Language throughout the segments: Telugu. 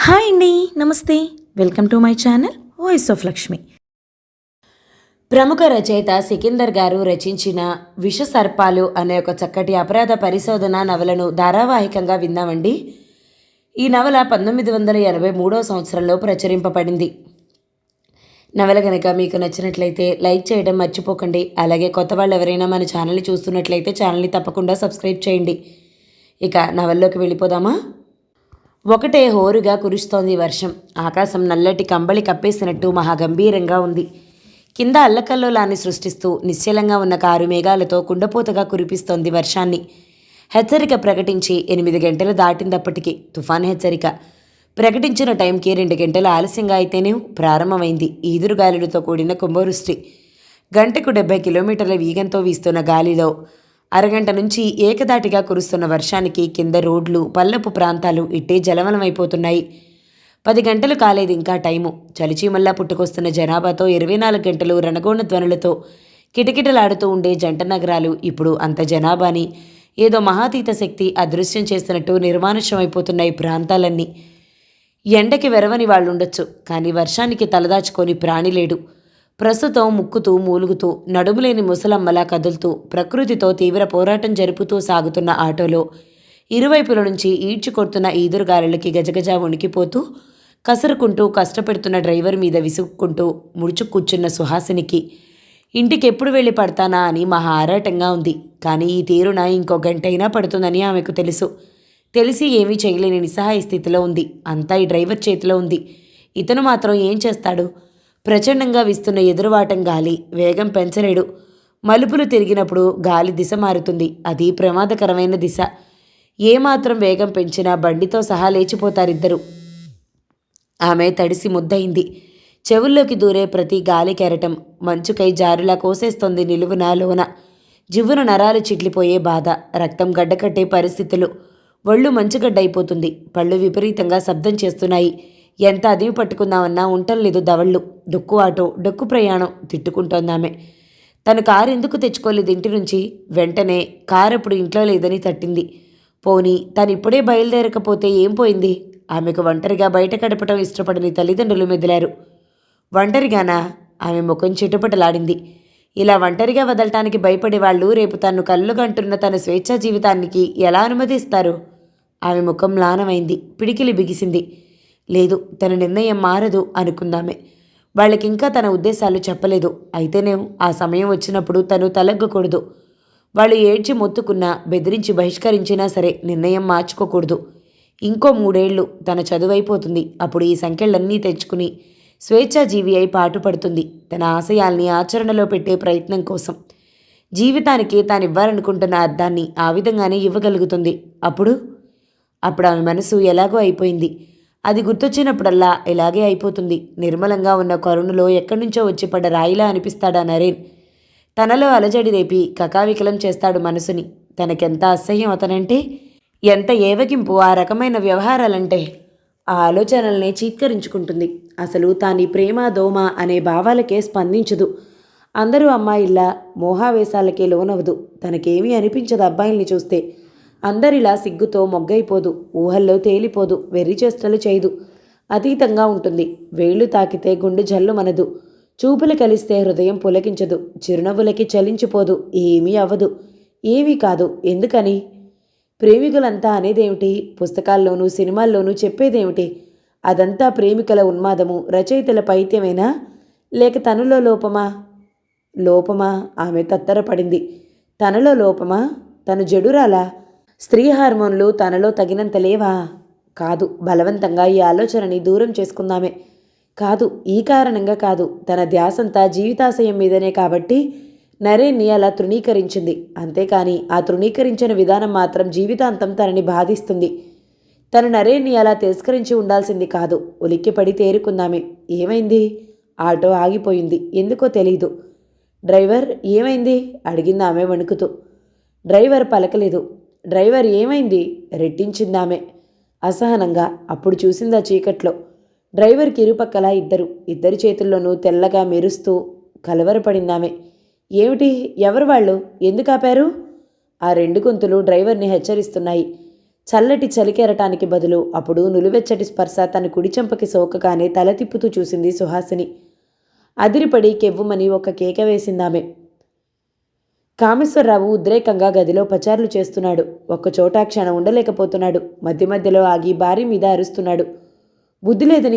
హాయ్ అండి. నమస్తే. Welcome to my channel voice of Lakshmi. ప్రముఖ రచయిత సికిందర్ గారు రచించిన విష సర్పాలు అనే ఒక చక్కటి అపరాధ పరిశోధన నవలను ధారావాహికంగా విందామండి. ఈ నవల 1983 సంవత్సరంలో ప్రచురింపబడింది. నవల కనుక మీకు నచ్చినట్లయితే లైక్ చేయడం మర్చిపోకండి. అలాగే కొత్త వాళ్ళు ఎవరైనా మన ఛానల్ని చూస్తున్నట్లయితే ఛానల్ని తప్పకుండా సబ్స్క్రైబ్ చేయండి. ఇక నవల్లోకి వెళ్ళిపోదామా? ఒకటే హోరుగా కురుస్తోంది వర్షం. ఆకాశం నల్లటి కంబళి కప్పేసినట్టు మహాగంభీరంగా ఉంది. కింద అల్లకల్లోలాన్ని సృష్టిస్తూ నిశ్చలంగా ఉన్న కారు మేఘాలతో కుండపోతగా కురిపిస్తోంది వర్షాన్ని. హెచ్చరిక ప్రకటించి 8 గంటలు దాటిందప్పటికీ తుఫాను హెచ్చరిక ప్రకటించిన టైంకి 2 గంటలు ఆలస్యంగా అయితేనే ప్రారంభమైంది ఈదురుగాలులతో కూడిన కుంభవృష్టి. గంటకు 70 కిలోమీటర్ల వేగంతో వీస్తున్న గాలిలో అరగంట నుంచి ఏకదాటిగా కురుస్తున్న వర్షానికి కింద రోడ్లు, పల్లపు ప్రాంతాలు ఇట్టే జలమలమైపోతున్నాయి. 10 గంటలు కాలేదు ఇంకా టైము. చలిచీమల్లా పుట్టుకొస్తున్న జనాభాతో 24 గంటలు రణగోణ ధ్వనులతో కిటకిటలాడుతూ ఉండే జంట నగరాలు ఇప్పుడు అంత జనాభాని ఏదో మహాతీత శక్తి అదృశ్యం చేస్తున్నట్టు నిర్మానుష్యమైపోతున్నాయి ప్రాంతాలన్నీ. ఎండకి వెరవని వాళ్ళుండొచ్చు, కానీ వర్షానికి తలదాచుకొని ప్రాణి లేడు. ప్రస్తుతం ముక్కుతూ మూలుగుతూ నడుములేని ముసలమ్మలా కదులుతూ ప్రకృతితో తీవ్ర పోరాటం జరుపుతూ సాగుతున్న ఆటోలో ఇరువైపుల నుంచి ఈడ్చుకొడుతున్న ఈదురుగాలులకి గజగజ వణికిపోతూ కసరుకుంటూ కష్టపెడుతున్న డ్రైవర్ మీద విసుక్కుంటూ ముడుచు కూర్చున్న సుహాసినికి ఇంటికెప్పుడు వెళ్ళి పడతానా అని మహా ఆరాటంగా ఉంది. కానీ ఈ తీరున ఇంకో గంటైనా పడుతుందని ఆమెకు తెలుసు. తెలిసి ఏమీ చేయలేని నిస్సహాయ స్థితిలో ఉంది. అంతా ఈ డ్రైవర్ చేతిలో ఉంది. ఇతను మాత్రం ఏం చేస్తాడు? ప్రచండంగా వీస్తున్న ఎదురువాటం గాలి వేగం పెంచలేడు. మలుపులు తిరిగినప్పుడు గాలి దిశ మారుతుంది. అది ప్రమాదకరమైన దిశ. ఏమాత్రం వేగం పెంచినా బండితో సహా లేచిపోతారిద్దరు. ఆమె తడిసి ముద్దయింది. చెవుల్లోకి దూరే ప్రతి గాలి కెరటం మంచుకై జారులా కోసేస్తోంది నిలువున లోన. జివ్వున నరాలు చిట్లిపోయే బాధ, రక్తం గడ్డకట్టే పరిస్థితులు. ఒళ్ళు మంచుగడ్డైపోతుంది. పళ్ళు విపరీతంగా శబ్దం చేస్తున్నాయి. ఎంత అదివి పట్టుకుందామన్నా ఉంటలేదు దవళ్ళు. డొక్కు ఆటో, డొక్కు ప్రయాణం తిట్టుకుంటోందామె. తను కారు ఎందుకు తెచ్చుకోలేదు ఇంటి నుంచి? వెంటనే కారప్పుడు ఇంట్లో లేదని తట్టింది. పోనీ తను ఇప్పుడే బయలుదేరకపోతే ఏం పోయింది? ఆమెకు ఒంటరిగా బయట గడపటం ఇష్టపడని తల్లిదండ్రులు మెదిలారు. ఒంటరిగానా? ఆమె ముఖం చిటుపటలాడింది. ఇలా ఒంటరిగా వదలటానికి భయపడే వాళ్ళు రేపు తను కళ్ళుగంటున్న తన స్వేచ్ఛా జీవితానికి ఎలా అనుమతిస్తారు? ఆమె ముఖం మ్లానమైంది. పిడికిలి బిగిసింది. లేదు, తన నిర్ణయం మారదు అనుకుందామే. వాళ్ళకింకా తన ఉద్దేశాలు చెప్పలేదు. అయితేనేం ఆ సమయం వచ్చినప్పుడు తను తలగ్గకూడదు. వాళ్ళు ఏడ్చి మొత్తుకున్నా, బెదిరించి బహిష్కరించినా సరే నిర్ణయం మార్చుకోకూడదు. ఇంకో 3 ఏళ్ళు తన చదువైపోతుంది. అప్పుడు ఈ సంఖ్యలన్నీ తెచ్చుకుని స్వేచ్ఛాజీవి అయి పాటుపడుతుంది తన ఆశయాల్ని ఆచరణలో పెట్టే ప్రయత్నం కోసం. జీవితానికి తానివ్వాలనుకుంటున్న అర్థాన్ని ఆ విధంగానే ఇవ్వగలుగుతుంది. అప్పుడు ఆమె మనసు ఎలాగో అయిపోయింది. అది గుర్తొచ్చినప్పుడల్లా ఇలాగే అయిపోతుంది. నిర్మలంగా ఉన్న కరుణలో ఎక్కడి నుంచో వచ్చి పడ్డ రాయిలా అనిపిస్తాడా నరేన్. తనలో అలజడి రేపి కకావికలం చేస్తాడు మనసుని. తనకెంత అసహ్యం అతనంటే, ఎంత ఏవగింపు ఆ రకమైన వ్యవహారాలంటే. ఆ ఆలోచనల్నే చీత్కరించుకుంటుంది. అసలు తాని ప్రేమ దోమ అనే భావాలకే స్పందించదు. అందరూ అమ్మాయిల్లా మోహావేశాలకే లోనవదు. తనకేమీ అనిపించదు అబ్బాయిల్ని చూస్తే. అందరిలా సిగ్గుతో మొగ్గైపోదు, ఊహల్లో తేలిపోదు, వెర్రిచేష్టలు చేయదు. అతీతంగా ఉంటుంది. వేళ్లు తాకితే గుండె జల్లు మనదు. చూపులు కలిస్తే హృదయం పులకించదు. చిరునవ్వులకి చలించిపోదు. ఏమీ అవ్వదు. ఏమీ కాదు. ఎందుకని? ప్రేమికులంతా అనేదేమిటి? పుస్తకాల్లోనూ సినిమాల్లోనూ చెప్పేదేమిటి? అదంతా ప్రేమికుల ఉన్మాదము, రచయితల పైత్యమేనా? లేక తనలో లోపమా? ఆమె తత్తరపడింది. తనలో లోపమా? తను జడురాలా? స్త్రీ హార్మోన్లు తనలో తగినంత లేవా? కాదు, బలవంతంగా ఈ ఆలోచనని దూరం చేసుకుందామే. కాదు, ఈ కారణంగా కాదు. తన ధ్యాసంతా జీవితాశయం మీదనే కాబట్టి నరేన్ని అలా తృణీకరించింది. అంతేకాని ఆ తృణీకరించిన విధానం మాత్రం జీవితాంతం తనని బాధిస్తుంది. తను నరేన్ని అలా తిరస్కరించి ఉండాల్సింది కాదు. ఉలిక్కిపడి తేరుకుందామే. ఏమైంది? ఆటో ఆగిపోయింది. ఎందుకో తెలీదు. డ్రైవర్ ఏమైంది? అడిగింది ఆమె వణుకుతూ. డ్రైవర్ పలకలేదు. డ్రైవర్ ఏమైంది? రెట్టించిందామె అసహనంగా. అప్పుడు చూసిందా చీకట్లో డ్రైవర్కి ఇరుపక్కల ఇద్దరి చేతుల్లోనూ తెల్లగా మెరుస్తూ కలవరపడిందామె. ఏమిటి? ఎవరు వాళ్ళు? ఎందుకు ఆపారు? ఆ 2 గొంతులు డ్రైవర్ని హెచ్చరిస్తున్నాయి. చల్లటి చలికెరటానికి బదులు అప్పుడు నులివెచ్చటి స్పర్శ తన కుడి చెంపకి సోకగానే తల తిప్పుతూ చూసింది సుహాసిని. అదిరిపడి కెవ్వుమని ఒక కేక వేసిందామె. కామేశ్వరరావు ఉద్రేకంగా గదిలో పచార్లు చేస్తున్నాడు. ఒక్కచోట క్షణం ఉండలేకపోతున్నాడు. మధ్య మధ్యలో ఆగి భార్య మీద అరుస్తున్నాడు. బుద్ధి లేదు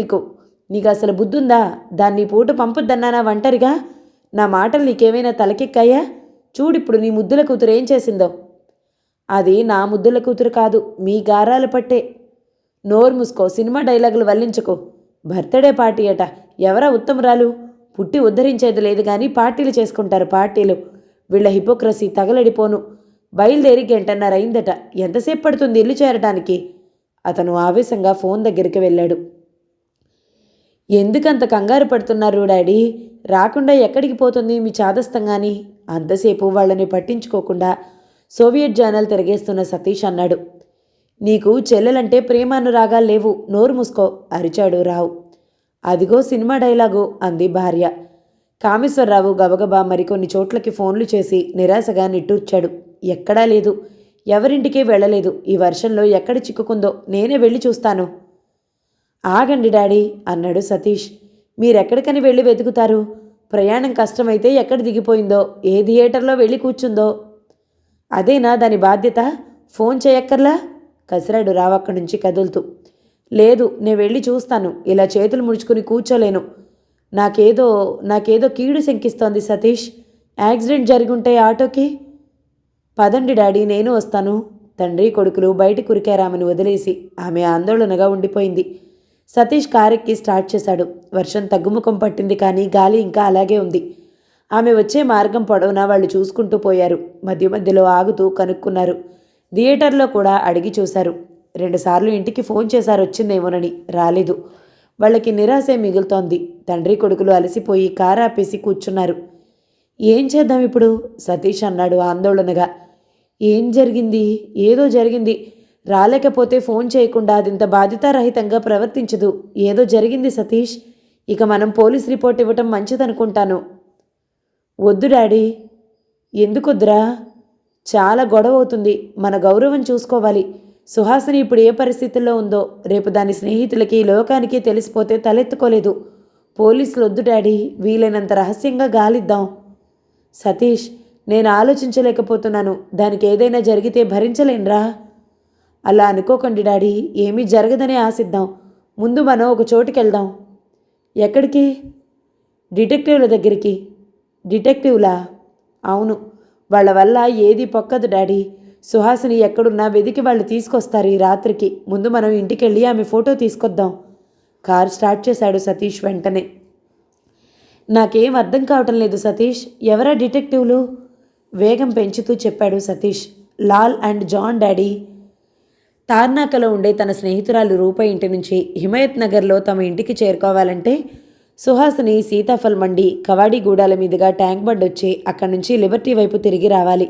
నీకు అసలు బుద్ధుందా? దాన్ని పూట పంపొద్దన్నానా ఒంటరిగా? నా మాటలు నీకేమైనా తలకెక్కాయా? చూడిప్పుడు నీ ముద్దుల కూతురు ఏం చేసిందో. అది నా ముద్దుల కూతురు కాదు, మీ గారాల పట్టే. నోరు మూసుకో, సినిమా డైలాగులు వల్లించుకో. బర్త్డే పార్టీ అట. ఎవరా ఉత్తమరాలు? పుట్టి ఉద్ధరించేది లేదు కానీ పార్టీలు చేసుకుంటారు పార్టీలు. వీళ్ళ హిపోక్రసీ తగలడిపోను. బయలుదేరి గంటన్నర అయిందట. ఎంతసేపు పడుతుంది ఇల్లు చేరటానికి? అతను ఆవేశంగా ఫోన్ దగ్గరికి వెళ్ళాడు. ఎందుకంత కంగారు పడుతున్నారు డాడీ? రాకుండా ఎక్కడికి పోతుంది మీ చాదస్తంగాని? అంతసేపు వాళ్ళని పట్టించుకోకుండా సోవియట్ జర్నల్ తిరిగేస్తున్న సతీష్ అన్నాడు. నీకు చెల్లెలంటే ప్రేమానురాగాలు లేవు, నోరు మూసుకో అరిచాడు రావు. అదిగో సినిమా డైలాగు అంది భార్య. కామేశ్వరరావు గబగబా మరికొన్ని చోట్లకి ఫోన్లు చేసి నిరాశగా నిట్టూర్చాడు. ఎక్కడా లేదు, ఎవరింటికే వెళ్ళలేదు. ఈ వర్షంలో ఎక్కడ చిక్కుకుందో నేనే వెళ్ళి చూస్తాను. ఆగండి డాడీ అన్నాడు సతీష్. మీరెక్కడికని వెళ్ళి వెతుకుతారు? ప్రయాణం కష్టమైతే ఎక్కడ దిగిపోయిందో, ఏ థియేటర్లో వెళ్ళి కూర్చుందో. అదేనా దాని బాధ్యత? ఫోన్ చేయక్కర్లా కసిరాడు రావు అక్కడి నుంచి కదులుతూ. లేదు, నేను వెళ్ళి చూస్తాను. ఇలా చేతులు ముడుచుకుని కూర్చోలేను. నాకేదో కీడు శంకిస్తోంది సతీష్. యాక్సిడెంట్ జరిగుంటే ఆటోకి. పదండి డాడీ, నేను వస్తాను. తండ్రి కొడుకులు బయటికి ఉరికారామని వదిలేసి ఆమె ఆందోళనగా ఉండిపోయింది. సతీష్ కారెక్కి స్టార్ట్ చేశాడు. వర్షం తగ్గుముఖం పట్టింది కానీ గాలి ఇంకా అలాగే ఉంది. ఆమె వచ్చే మార్గం పొడవునా వాళ్ళు చూసుకుంటూ పోయారు. మధ్య మధ్యలో ఆగుతూ కనుక్కున్నారు. థియేటర్లో కూడా అడిగి చూశారు. 2 సార్లు ఇంటికి ఫోన్ చేశారు వచ్చిందేమోనని. రాలేదు. వాళ్ళకి నిరాశే మిగులుతోంది. తండ్రి కొడుకులు అలసిపోయి కారు ఆపేసి కూర్చున్నారు. ఏం చేద్దాం ఇప్పుడు? సతీష్ అన్నాడు ఆందోళనగా. ఏం జరిగింది? ఏదో జరిగింది. రాలేకపోతే ఫోన్ చేయకుండా అదింత బాధ్యతారహితంగా ప్రవర్తించదు. ఏదో జరిగింది సతీష్. ఇక మనం పోలీస్ రిపోర్ట్ ఇవ్వటం మంచిదనుకుంటాను. వద్దు డాడీ. ఎందుకొద్దురా? చాలా గొడవ అవుతుంది. మన గౌరవం చూసుకోవాలి. సుహాసిని ఇప్పుడు ఏ పరిస్థితుల్లో ఉందో రేపు దాని స్నేహితులకి లోకానికి తెలిసిపోతే తలెత్తుకోలేదు. పోలీసులు వద్దు డాడీ. వీలైనంత రహస్యంగా గాలిద్దాం. సతీష్, నేను ఆలోచించలేకపోతున్నాను. దానికి ఏదైనా జరిగితే భరించలేనురా. అలా అనుకోకండి డాడీ. ఏమీ జరగదనే ఆశిద్దాం. ముందు మనం ఒక చోటుకి వెళ్దాం. ఎక్కడికి? డిటెక్టివ్ల దగ్గరికి. డిటెక్టివ్లా? అవును. వాళ్ళ వల్ల ఏది పొక్కదు డాడీ. సుహాసిని ఎక్కడున్నా వెదికి వాళ్ళు తీసుకొస్తారు ఈ రాత్రికి. ముందు మనం ఇంటికెళ్ళి ఆమె ఫోటో తీసుకొద్దాం. కారు స్టార్ట్ చేశాడు సతీష్ వెంటనే. నాకేం అర్థం కావటం లేదు సతీష్. ఎవరా డిటెక్టివ్లు? వేగం పెంచుతూ చెప్పాడు Satish. Lal and John daddy. తార్నాకలో ఉండే తన స్నేహితురాలు రూప ఇంటి నుంచి హిమాయత్ నగర్లో తమ ఇంటికి చేరుకోవాలంటే సుహాసిని సీతాఫల్ మండి కవాడిగూడాల మీదుగా ట్యాంక్ బండ్ వచ్చి అక్కడి నుంచి లిబర్టీ వైపు తిరిగి రావాలి.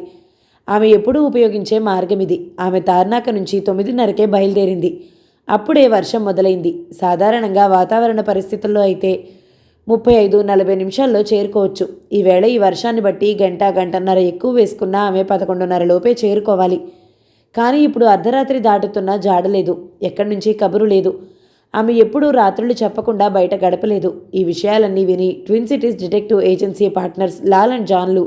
ఆమె ఎప్పుడూ ఉపయోగించే మార్గం ఇది. ఆమె తార్నాక నుంచి 9:30కే బయలుదేరింది. అప్పుడే వర్షం మొదలైంది. సాధారణంగా వాతావరణ పరిస్థితుల్లో అయితే 35-40 నిమిషాల్లో చేరుకోవచ్చు. ఈవేళ ఈ వర్షాన్ని బట్టి గంటన్నర ఎక్కువ వేసుకున్నా ఆమె 11:30 లోపే చేరుకోవాలి. కానీ ఇప్పుడు అర్ధరాత్రి దాటుతున్నా జాడలేదు. ఎక్కడి నుంచి కబురు లేదు. ఆమె ఎప్పుడూ రాత్రులు చెప్పకుండా బయట గడపలేదు. ఈ విషయాలన్నీ విని twin cities detective agency partners Lal and జాన్లు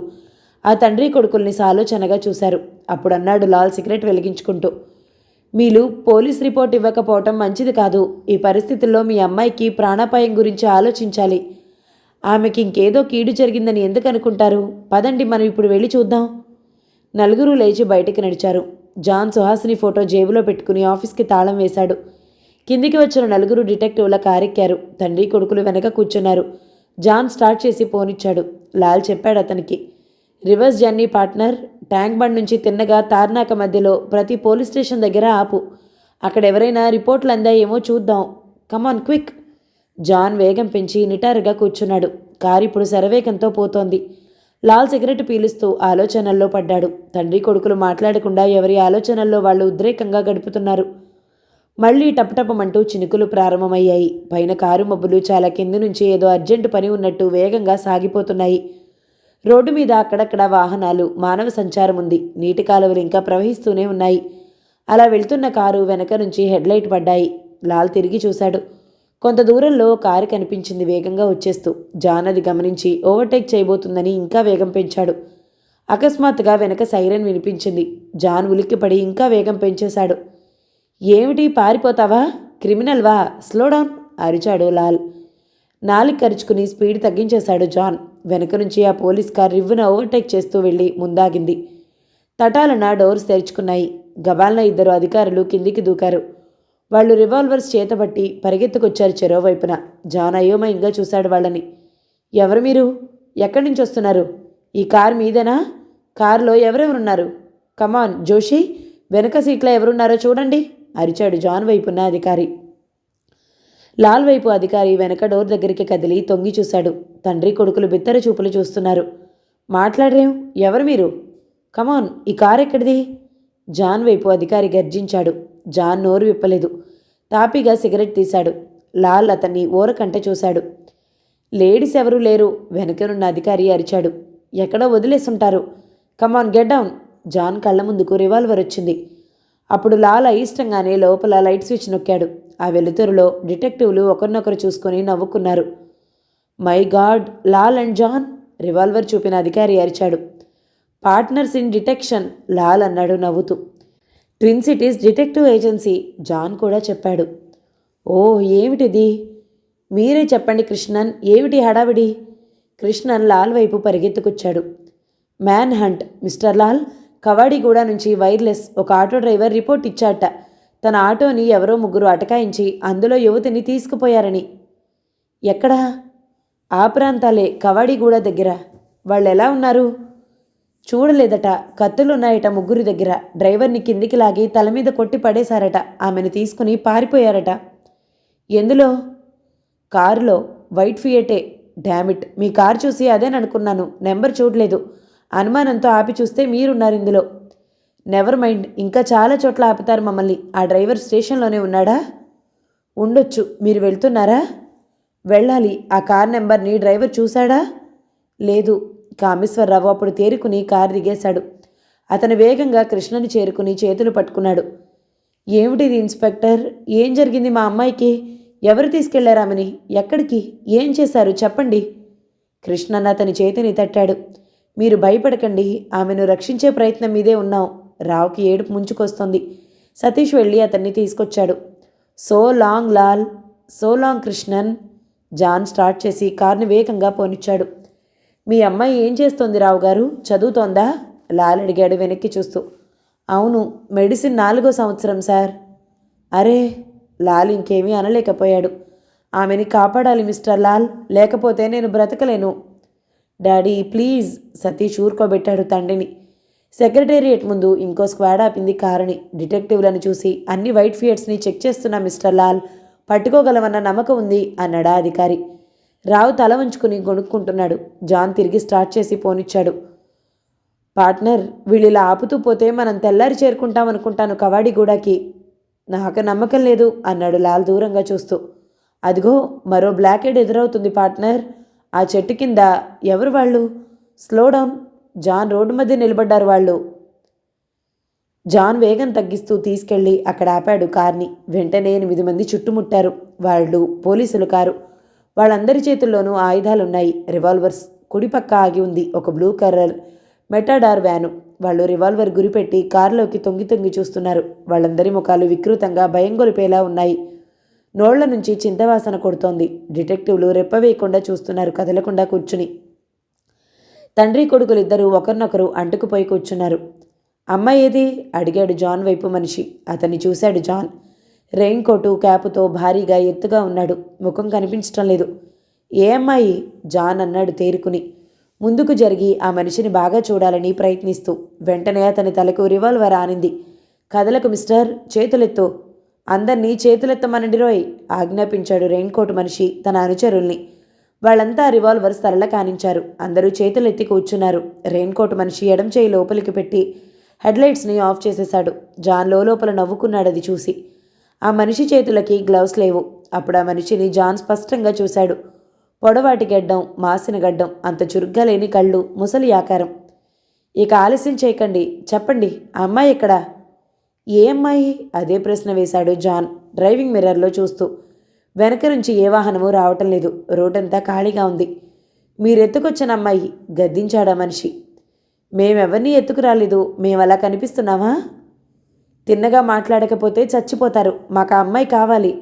ఆ తండ్రి కొడుకుల్ని సాలోచనగా చూశారు. అప్పుడు అన్నాడు లాల్ సిగరెట్ వెలిగించుకుంటూ, మీరు పోలీస్ రిపోర్ట్ ఇవ్వకపోవటం మంచిది కాదు. ఈ పరిస్థితుల్లో మీ అమ్మాయికి ప్రాణాపాయం గురించి ఆలోచించాలి. ఆమెకి ఇంకేదో కీడు జరిగిందని ఎందుకు అనుకుంటారు? పదండి, మనం ఇప్పుడు వెళ్ళి చూద్దాం. నలుగురు లేచి బయటికి నడిచారు. జాన్ సుహాసిని ఫోటో జేబులో పెట్టుకుని ఆఫీస్కి తాళం వేశాడు. కిందికి వచ్చిన నలుగురు డిటెక్టివ్ల కారెక్కారు. తండ్రి కొడుకులు వెనక కూర్చున్నారు. జాన్ స్టార్ట్ చేసి పోనిచ్చాడు. లాల్ చెప్పాడు అతనికి, reverse journey partner. Tank bund నుంచి తిన్నగా తార్నాక మధ్యలో ప్రతి పోలీస్ స్టేషన్ దగ్గర ఆపు. అక్కడ ఎవరైనా రిపోర్ట్లు అందాయేమో చూద్దాం. Come on quick. జాన్ వేగం పెంచి నిటారుగా కూర్చున్నాడు. కారు ఇప్పుడు శరవేగంతో పోతోంది. లాల్ సిగరెట్ పీలుస్తూ ఆలోచనల్లో పడ్డాడు. తండ్రి కొడుకులు మాట్లాడకుండా ఎవరి ఆలోచనల్లో వాళ్ళు ఉద్రేకంగా గడుపుతున్నారు. మళ్లీ టపటపమంటూ చినుకులు ప్రారంభమయ్యాయి. పైన కారు మబ్బులు చాలా కింది నుంచి ఏదో అర్జెంటు పని ఉన్నట్టు వేగంగా సాగిపోతున్నాయి. రోడ్డు మీద అక్కడక్కడ వాహనాలు, మానవ సంచారం ఉంది. నీటి కాలువలు ఇంకా ప్రవహిస్తూనే ఉన్నాయి. అలా వెళ్తున్న కారు వెనక నుంచి హెడ్లైట్ పడ్డాయి. లాల్ తిరిగి చూశాడు. కొంత దూరంలో కారు కనిపించింది వేగంగా వచ్చేస్తూ. జాన్ అది గమనించి ఓవర్టేక్ చేయబోతుందని ఇంకా వేగం పెంచాడు. అకస్మాత్తుగా వెనక సైరన్ వినిపించింది. జాన్ ఉలిక్కిపడి ఇంకా వేగం పెంచేశాడు. ఏమిటి, పారిపోతావా? క్రిమినల్వా? స్లోడౌన్ అరిచాడు లాల్. నాలుగు కరుచుకుని స్పీడ్ తగ్గించేశాడు జాన్. వెనక నుంచి ఆ పోలీస్ కార్ రివ్వున ఓవర్టేక్ చేస్తూ వెళ్ళి ముందాగింది. తటాలన డోర్స్ తెరుచుకున్నాయి. గబాల్న ఇద్దరు అధికారులు కిందికి దూకారు. వాళ్ళు రివాల్వర్స్ చేతబట్టి పరిగెత్తుకొచ్చారు చెరోవైపున. జాన్ అయోమయంగా చూశాడు వాళ్ళని. ఎవరు మీరు? ఎక్కడి నుంచి వస్తున్నారు? ఈ కారు మీదేనా? కారులో ఎవరెవరున్నారు? కమాన్ జోషి, వెనక సీట్లో ఎవరున్నారో చూడండి అరిచాడు జాన్ వైపున్న అధికారి. లాల్ వైపు అధికారి వెనక డోర్ దగ్గరికి కదిలి తొంగి చూశాడు. తండ్రి కొడుకులు బిత్తర చూపులు చూస్తున్నారు. మాట్లాడరేం? ఎవరు మీరు? కమాన్, ఈ కారు ఎక్కడిది? జాన్ వైపు అధికారి గర్జించాడు. జాన్ నోరు విప్పలేదు. తాపీగా సిగరెట్ తీశాడు. లాల్ అతన్ని ఓరకంట చూశాడు. లేడీస్ ఎవరూ లేరు వెనకనున్న అధికారి అరిచాడు. ఎక్కడో వదిలేసుంటారు. Come on get down. జాన్ కళ్ళ ముందుకు రివాల్వర్ వచ్చింది. అప్పుడు లాల్ అయిష్టంగానే లోపల లైట్ స్విచ్ నొక్కాడు. ఆ వెలుతురులో డిటెక్టివ్లు ఒకరినొకరు చూసుకొని నవ్వుకున్నారు. My God, Lal and John! Revolver చూపిన అధికారి అరిచాడు. పార్ట్నర్స్ ఇన్ డిటెక్షన్, లాల్ అన్నాడు నవ్వుతూ. Twin cities detective agency, John కూడా చెప్పాడు. ఓ, ఏమిటిది? మీరే చెప్పండి కృష్ణన్, ఏమిటి హడావిడి? కృష్ణన్ లాల్ వైపు పరిగెత్తుకొచ్చాడు. Man hunt mister Lal. Kavadiguda నుంచి వైర్లెస్ ఒక ఆటో డ్రైవర్ రిపోర్ట్ ఇచ్చాట. తన ఆటోని ఎవరో ముగ్గురు అటకాయించి అందులో యువతిని తీసుకుపోయారని. ఎక్కడా? ఆ ప్రాంతాలే, కవాడిగూడ దగ్గర. వాళ్ళు ఎలా ఉన్నారు? చూడలేదట. కత్తులున్నాయట ముగ్గురి దగ్గర. డ్రైవర్ని కిందికి లాగి తల మీద కొట్టి పడేశారట. ఆమెను తీసుకుని పారిపోయారట. ఎందులో? కారులో. వైట్ ఫియటే. డామిట్, మీ కారు చూసి అదేననుకున్నాను. నెంబర్ చూడలేదు. అనుమానంతో ఆపి చూస్తే మీరున్నారు ఇందులో. నెవర్ మైండ్, ఇంకా చాలా చోట్ల ఆపుతారు మమ్మల్ని. ఆ డ్రైవర్ స్టేషన్లోనే ఉన్నాడా? ఉండొచ్చు. మీరు వెళ్తున్నారా? వెళ్ళాలి. ఆ కార్ నెంబర్ని డ్రైవర్ చూశాడా? లేదు. కామేశ్వరరావు అప్పుడు తేరుకుని కారు దిగేశాడు. అతను వేగంగా కృష్ణని చేరుకుని చేతులు పట్టుకున్నాడు. ఏమిటిది ఇన్స్పెక్టర్? ఏం జరిగింది మా అమ్మాయికి? ఎవరు తీసుకెళ్లారామని? ఎక్కడికి? ఏం చేశారు చెప్పండి. కృష్ణన్ అతని చేతిని తట్టాడు. మీరు భయపడకండి, ఆమెను రక్షించే ప్రయత్నం మీదే ఉన్నాం. రావుకి ఏడుపు ముంచుకొస్తోంది. సతీష్ వెళ్ళి అతన్ని తీసుకొచ్చాడు. So long Lal. So long Krishnan. John start చేసి కార్ని వేగంగా పోనిచ్చాడు. మీ అమ్మాయి ఏం చేస్తోంది రావు గారు? చదువుతోందా? లాల్ అడిగాడు వెనక్కి చూస్తూ. అవును, మెడిసిన్ 4వ సంవత్సరం సార్. అరే! లాల్ ఇంకేమీ అనలేకపోయాడు. ఆమెని కాపాడాలి మిస్టర్ లాల్, లేకపోతే నేను బ్రతకలేను. Daddy please. సతీష్ ఊరుకోబెట్టాడు తండ్రిని. సెక్రటేరియట్ ముందు ఇంకో స్క్వాడ్ ఆపింది కారుని. డిటెక్టివ్లను చూసి అన్ని వైట్ ఫియట్స్ని చెక్ చేస్తున్న మిస్టర్ లాల్, పట్టుకోగలమన్న నమ్మకం ఉంది అన్నాడా అధికారి. రావు తల వంచుకుని గొణుక్కుంటున్నాడు. జాన్ తిరిగి స్టార్ట్ చేసి పోనిచ్చాడు. పార్ట్నర్, వీళ్ళిలా ఆపుతూ పోతే మనం తెల్లారి చేరుకుంటామనుకుంటాను కవాడిగూడకి. నాకు నమ్మకం లేదు అన్నాడు లాల్ దూరంగా చూస్తూ. అదిగో మరో బ్లాకెడ్ ఎదురవుతుంది పార్ట్నర్. ఆ చెట్టు కింద. ఎవరు వాళ్ళు? Slow down. జాన్ రోడ్డు మధ్య నిలబడ్డారు వాళ్ళు. జాన్ వేగం తగ్గిస్తూ తీసుకెళ్లి అక్కడ ఆపాడు కార్ని. వెంటనే 8 మంది చుట్టుముట్టారు. వాళ్ళు పోలీసులు కారు. వాళ్ళందరి చేతుల్లోనూ ఆయుధాలున్నాయి. రివాల్వర్స్. కుడిపక్క ఆగి ఉంది ఒక బ్లూ కలర్ మెటాడార్ వ్యాను. వాళ్ళు రివాల్వర్ గురిపెట్టి కారులోకి తొంగి తొంగి చూస్తున్నారు. వాళ్ళందరి ముఖాలు వికృతంగా భయంగొలిపేలా ఉన్నాయి. నోళ్ల నుంచి చింతవాసన కొడుతోంది. డిటెక్టివ్లు రెప్పవేయకుండా చూస్తున్నారు కదలకుండా కూర్చుని. తండ్రి కొడుకులిద్దరూ ఒకరినొకరు అంటుకుపోయి కూర్చున్నారు. అమ్మాయి ఏది? అడిగాడు జాన్ వైపు మనిషి. అతన్ని చూశాడు జాన్. రెయిన్ కోటు క్యాపుతో భారీగా ఎత్తుగా ఉన్నాడు. ముఖం కనిపించటం లేదు. ఏ అమ్మాయి? జాన్ అన్నాడు తేరుకుని. ముందుకు జరిగి ఆ మనిషిని బాగా చూడాలని ప్రయత్నిస్తూ. వెంటనే అతని తలకు రివాల్వర్ ఆనింది. కదలకు మిస్టర్, చేతులెత్తు. అందర్నీ చేతులెత్తమనండి రోయ్ ఆజ్ఞాపించాడు రెయిన్ కోటు మనిషి తన అనుచరుల్ని. వాళ్ళంతా రివాల్వర్స్ తరల కానించారు. అందరూ చేతులెత్తి కూర్చున్నారు. రెయిన్ కోటు మనిషి ఎడం చేయి లోపలికి పెట్టి హెడ్లైట్స్ని ఆఫ్ చేసేశాడు. జాన్ లోపల నవ్వుకున్నాడు అది చూసి. ఆ మనిషి చేతులకి గ్లౌస్ లేవు. అప్పుడు ఆ మనిషిని జాన్ స్పష్టంగా చూశాడు. పొడవాటి గడ్డం, మాసిన గడ్డం, అంత చురుగ్గా లేని కళ్ళు, ముసలి ఆకారం. ఇక ఆలస్యం చేయకండి, చెప్పండి, ఆ అమ్మాయి ఎక్కడా? ఏ అమ్మాయి? అదే ప్రశ్న వేశాడు జాన్ డ్రైవింగ్ మిర్రర్లో చూస్తూ. వెనక నుంచి ఏ వాహనము రావటం లేదు. రోడ్డంతా ఖాళీగా ఉంది. మీరెత్తుకొచ్చిన అమ్మాయి, గద్దించాడా మనిషి. మేమెవరినీ ఎత్తుకురాలేదు. మేమలా కనిపిస్తున్నావా? తిన్నగా మాట్లాడకపోతే చచ్చిపోతారు. మాకు ఆ అమ్మాయి కావాలి.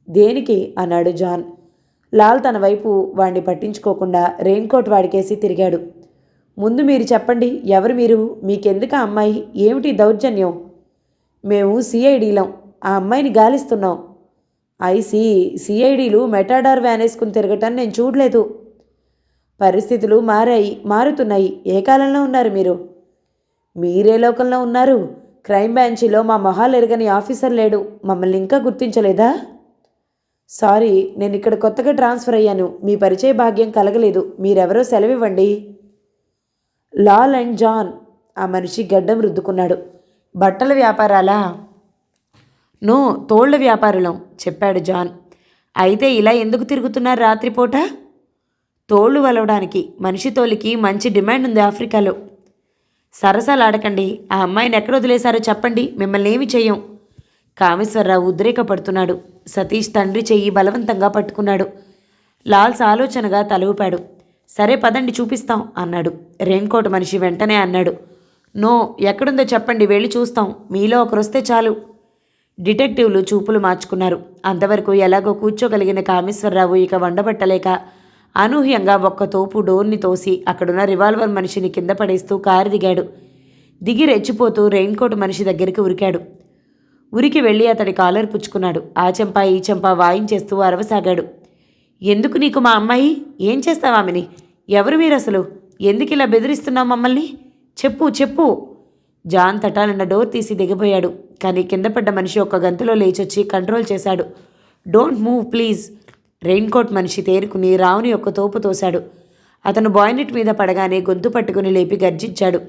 దేనికి? అన్నాడు జాన్. లాల్ తన వైపు వాణ్ణి పట్టించుకోకుండా రెయిన్ కోట్ వాడికేసి తిరిగాడు. ముందు మీరు చెప్పండి, ఎవరు మీరు? మీకెందుకు ఆ అమ్మాయి? ఏమిటి దౌర్జన్యం? మేము సిఐడీలం. ఆ అమ్మాయిని గాలిస్తున్నాం. ఐసి, సిఐడీలు మెటాడార్ వ్యాన్ వేసుకుని తిరగటం నేను చూడలేదు. పరిస్థితులు మారుతున్నాయి. ఏ కాలంలో ఉన్నారు మీరు? మీరే లోకంలో ఉన్నారు? క్రైమ్ బ్రాంచీలో మా మొహాలు ఎరగని ఆఫీసర్ లేడు. మమ్మల్ని ఇంకా గుర్తించలేదా? సారీ, నేను ఇక్కడ కొత్తగా ట్రాన్స్ఫర్ అయ్యాను. మీ పరిచయ భాగ్యం కలగలేదు. మీరెవరో సెలవివ్వండి. Lal and John. ఆ మనిషి గడ్డం రుద్దుకున్నాడు. బట్టల వ్యాపారాలా? నో, తోళ్ల వ్యాపారులం, చెప్పాడు జాన్. అయితే ఇలా ఎందుకు తిరుగుతున్నారు రాత్రిపూట? తోళ్లు వలవడానికి. మనిషి తోలికి మంచి డిమాండ్ ఉంది ఆఫ్రికాలో. సరసాలాడకండి. ఆ అమ్మాయిని ఎక్కడ వదిలేశారో చెప్పండి. మిమ్మల్ని ఏమి చెయ్యం. కామేశ్వరరావు ఉద్రేకపడుతున్నాడు. సతీష్ తండ్రి చెయ్యి బలవంతంగా పట్టుకున్నాడు. లాల్స్ ఆలోచనగా తల ఊపాడు. సరే పదండి, చూపిస్తాం అన్నాడు. రెయిన్ కోట్ మనిషి వెంటనే అన్నాడు. నో, ఎక్కడుందో చెప్పండి, వెళ్ళి చూస్తాం. మీలో ఒకరొస్తే చాలు. డిటెక్టివ్లు చూపులు మార్చుకున్నారు. అంతవరకు ఎలాగో కూర్చోగలిగిన కామేశ్వరరావు ఇక వండబట్టలేక అనూహ్యంగా ఒక్క తోపు డోర్ని తోసి అక్కడున్న రివాల్వర్ మనిషిని కింద పడేస్తూ కారు దిగాడు. దిగి రెచ్చిపోతూ రెయిన్ కోట్ మనిషి దగ్గరికి ఉరికాడు. ఉరికి వెళ్ళి అతడి కాలర్ పుచ్చుకున్నాడు. ఆ చెంప ఈ చెంప వాయించేస్తూ అరవసాగాడు. ఎందుకు నీకు మా అమ్మాయి? ఏం చేస్తావామిని? ఎవరు మీరు అసలు? ఎందుకు ఇలా బెదిరిస్తున్నావు మమ్మల్ని? చెప్పు చెప్పు. జాన్ తటాలన్న డోర్ తీసి దిగిపోయాడు. కానీ కింద పడ్డ మనిషి ఒక్క గంతులో లేచొచ్చి కంట్రోల్ చేశాడు. Don't move please. Raincoat మనిషి తేరుకుని రావుని ఒక్క తోపు తోశాడు. అతను బాయ్నెట్ మీద పడగానే గొంతు పట్టుకుని లేపి గర్జించాడు.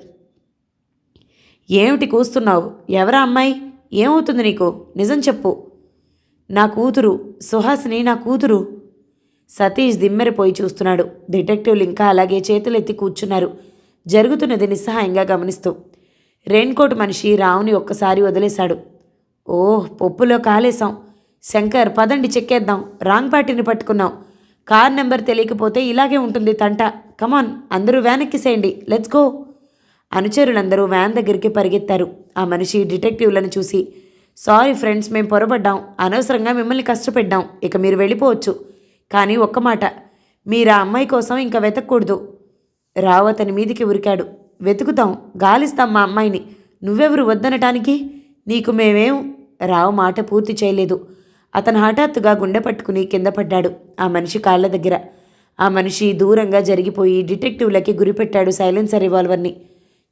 ఏమిటి కూస్తున్నావు? ఎవరా అమ్మాయి? ఏమవుతుంది నీకు? నిజం చెప్పు. నా కూతురు సుహాసిని, నా కూతురు. సతీష్ దిమ్మెరపోయి చూస్తున్నాడు. డిటెక్టివ్లు ఇంకా అలాగే చేతులెత్తి కూర్చున్నారు, జరుగుతున్నది నిస్సహాయంగా గమనిస్తూ. రెయిన్ కోట్ మనిషి రావుని ఒక్కసారి వదిలేశాడు. ఓహ్, పప్పులో కాలేశాం. శంకర్, పదండి చెక్కేద్దాం. రాంగ్ పార్టీని పట్టుకున్నాం. కార్ నెంబర్ తెలియకపోతే ఇలాగే ఉంటుంది తంట. కమాన్, అందరూ వ్యాన్ ఎక్కిసేయండి. Let's go. అనుచరులందరూ వ్యాన్ దగ్గరికి పరిగెత్తారు. ఆ మనిషి డిటెక్టివ్లను చూసి, సారీ ఫ్రెండ్స్, మేము పొరపడ్డాం. అనవసరంగా మిమ్మల్ని కష్టపెడ్డాం. ఇక మీరు వెళ్ళిపోవచ్చు. కానీ ఒక్క మాట, మీరు ఆ అమ్మాయి కోసం ఇంకా వెతకూడదు. రావు అతని మీదికి ఉరికాడు. వెతుకుతాం, గాలిస్తాం మా అమ్మాయిని. నువ్వెవరు వద్దనటానికి? నీకు మేమేం? రావు మాట పూర్తి చేయలేదు. అతను హఠాత్తుగా గుండె పట్టుకుని కింద పడ్డాడు ఆ మనిషి కాళ్ళ దగ్గర. ఆ మనిషి దూరంగా జరిగిపోయి డిటెక్టివ్లకి గురిపెట్టాడు సైలెన్సర్ రివాల్వర్ని.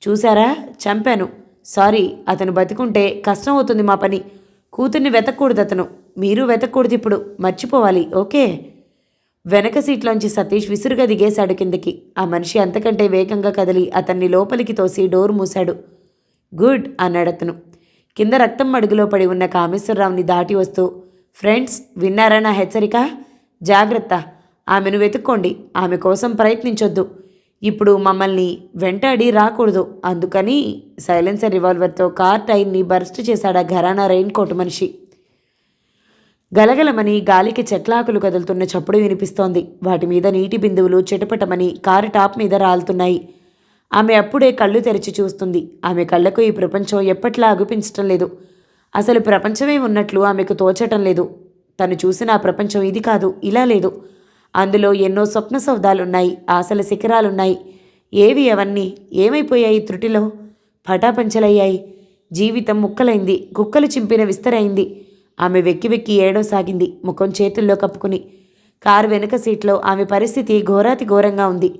చూశారా, చంపాను. సారీ, అతను బతికుంటే కష్టం అవుతుంది మా పని. కూతుర్ని వెతకూడదు అతను. మీరు వెతకూడదు ఇప్పుడు. మర్చిపోవాలి, ఓకే? వెనక సీట్లోంచి సతీష్ విసురుగా దిగేశాడు కిందకి. ఆ మనిషి అంతకంటే వేగంగా కదిలి అతన్ని లోపలికి తోసి డోర్ మూశాడు. గుడ్ అన్నాడతను. కింద రక్తం మడుగులో పడి ఉన్న కామేశ్వరరావుని దాటి వస్తూ, ఫ్రెండ్స్, విన్నారా నా హెచ్చరిక? జాగ్రత్త. ఆమెను వెతుక్కోండి. ఆమె కోసం ప్రయత్నించొద్దు. ఇప్పుడు మమ్మల్ని వెంటాడి రాకూడదు. అందుకని సైలెన్సర్ రివాల్వర్తో కార్ టైర్ని బర్స్ట్ చేశాడా ఘరానా రెయిన్ కోట్ మనిషి. గలగలమని గాలికి చెట్లాకులు కదులుతున్న చప్పుడు వినిపిస్తోంది. వాటి మీద నీటి బిందువులు చిటపటమని కారు టాప్ మీద రాలుతున్నాయి. ఆమె అప్పుడే కళ్ళు తెరిచి చూస్తుంది. ఆమె కళ్ళకు ఈ ప్రపంచం ఎప్పట్లా అగుపించటం లేదు. అసలు ప్రపంచమే ఉన్నట్లు ఆమెకు తోచటం లేదు. తను చూసిన ఆ ప్రపంచం ఇది కాదు, ఇలా లేదు. అందులో ఎన్నో స్వప్న సౌధాలున్నాయి, ఆశల శిఖరాలున్నాయి. ఏవి అవన్నీ? ఏమైపోయాయి త్రుటిలో? పటాపంచలయ్యాయి. జీవితం ముక్కలైంది, కుక్కలు చింపిన విస్తరైంది. ఆమె వెక్కి వెక్కి ఏడవసాగింది, ముఖం చేతుల్లో కప్పుకుని. కారు వెనుక సీట్లో ఆమె పరిస్థితి ఘోరాతి ఘోరంగా ఉంది.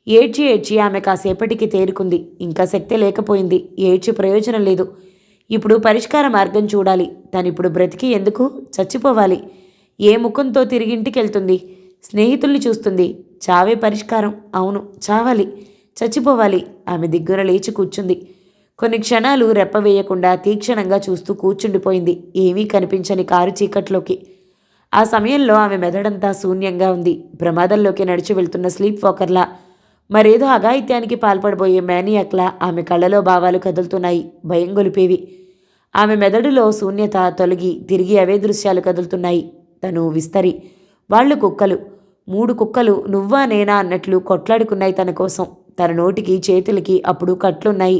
ఏడ్చి ఏడ్చి ఆమె కాసేపటికి తేరుకుంది. ఇంకా శక్తి లేకపోయింది. ఏడ్చి ప్రయోజనం లేదు. ఇప్పుడు పరిష్కార మార్గం చూడాలి. తనిప్పుడు బ్రతికి ఎందుకు? చచ్చిపోవాలి. ఏ ముఖంతో తిరిగింటికెళ్తుంది? స్నేహితుల్ని చూస్తుంది. చావే పరిష్కారం. అవును, చావాలి, చచ్చిపోవాలి. ఆమె దిగ్గున లేచి కూర్చుంది. కొన్ని క్షణాలు రెప్పవేయకుండా తీక్షణంగా చూస్తూ కూర్చుండిపోయింది ఏమీ కనిపించని కారు చీకట్లోకి. ఆ సమయంలో ఆమె మెదడంతా శూన్యంగా ఉంది. ప్రమాదంలోకి నడిచి వెళ్తున్న స్లీప్ వాకర్లా, మరేదో అఘాయిత్యానికి పాల్పడబోయే మేనియాక్లా ఆమె కళ్ళలో భావాలు కదులుతున్నాయి, భయం గొలిపేవి. ఆమె మెదడులో శూన్యత తొలగి తిరిగి అవే దృశ్యాలు కదులుతున్నాయి. తను, విస్తరి, వాళ్ళు కుక్కలు, 3 కుక్కలు నువ్వా నేనా అన్నట్లు కొట్లాడుకున్నాయి తన కోసం. తన నోటికి చేతులకి అప్పుడు కట్లున్నాయి.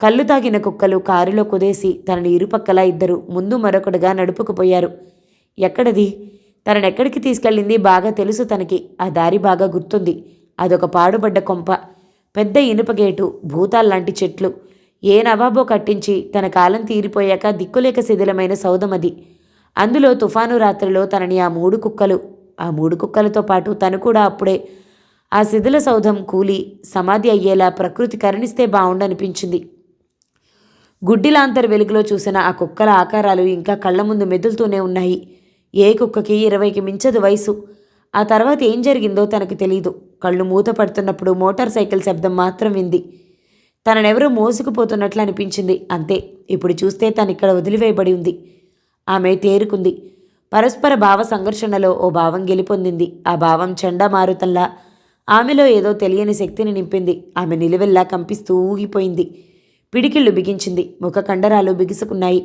కళ్ళు తాగిన కుక్కలు కారులో కుదేసి తనని ఇరుపక్కలా ఇద్దరు ముందు మరొకడుగా నడుపుకుపోయారు. ఎక్కడది? తననెక్కడికి తీసుకెళ్ళింది బాగా తెలుసు తనకి. ఆ దారి బాగా గుర్తుంది. అదొక పాడుబడ్డ కొంప, పెద్ద ఇనుప గేటు, భూతాల్లాంటి చెట్లు. ఏ నవాబో కట్టించి తన కాలం తీరిపోయాక దిక్కులేక శిథిలమైన సౌధమది. అందులో తుఫాను రాత్రిలో తనని ఆ 3 కుక్కలు, ఆ 3 కుక్కలతో పాటు తను కూడా అప్పుడే ఆ శిథిల సౌధం కూలి సమాధి అయ్యేలా ప్రకృతి కరుణిస్తే బావుండనిపించింది. గుడ్డిలాంతర్ వెలుగులో చూసిన ఆ కుక్కల ఆకారాలు ఇంకా కళ్ల ముందు మెదులుతూనే ఉన్నాయి. ఏ కుక్కకి 20కి మించదు వయసు. ఆ తర్వాత ఏం జరిగిందో తనకు తెలీదు. కళ్ళు మూత పడుతున్నప్పుడు మోటార్ సైకిల్ శబ్దం మాత్రం వింది. తననెవరో మోసుకుపోతున్నట్లు అనిపించింది. అంతే. ఇప్పుడు చూస్తే తనిక్కడ వదిలివేయబడి ఉంది. ఆమె తేరుకుంది. పరస్పర భావ సంఘర్షణలో ఓ భావం గెలిపొందింది. ఆ భావం చండామారుతంలా ఆమెలో ఏదో తెలియని శక్తిని నింపింది. ఆమె నిలువెల్లా కంపిస్తూ ఊగిపోయింది. పిడికిళ్ళు బిగించింది. ముఖ కండరాలు బిగుసుకున్నాయి.